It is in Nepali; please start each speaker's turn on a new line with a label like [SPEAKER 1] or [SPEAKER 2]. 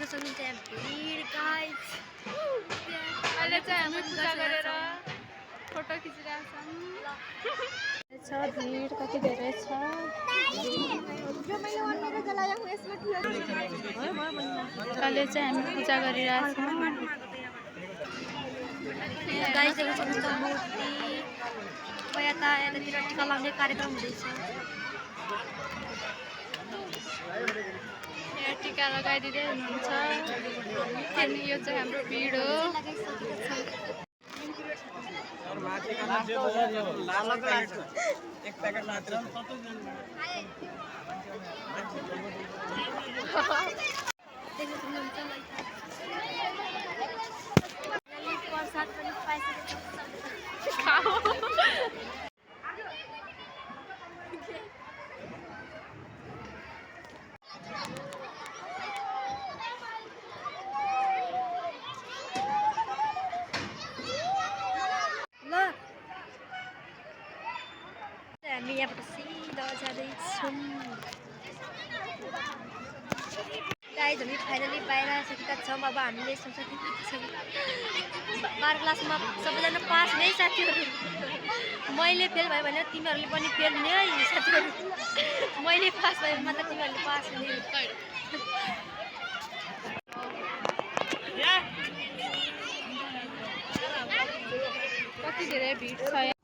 [SPEAKER 1] सक्नुहुन्छ यहाँ भिड गाइस।
[SPEAKER 2] अहिले चाहिँ हामी पूजा गरेर फोटो खिचिरहेछौँ। भिड कति धेरै छ। अहिले चाहिँ हामी पूजा गरिरहेछौँ।
[SPEAKER 1] गाइस देख्न सक्नुहुन्छ मूर्ति। यतातिर टिका लगाउने कार्यक्रम हुँदैछ।
[SPEAKER 2] यहाँ टिका लगाइदिँदै हुनुहुन्छ। अनि यो चाहिँ हाम्रो भिड हो।
[SPEAKER 1] प्रसाद पनि पाइसकेको हामी यहाँबाट सिधा जाँदैछौँ। गाइस हामी फाइनली बाहिर आइसकेका छौँ। अब हामीले सोचेको 12 क्लासमा सबैजना पास हुने साथीहरू। मैले फेल भयो भने तिमीहरूले पनि फेल हुने है साथीहरू। मैले पास भयो भने मात्र तिमीहरूले पास हुने।
[SPEAKER 2] कति धेरै भिड छ।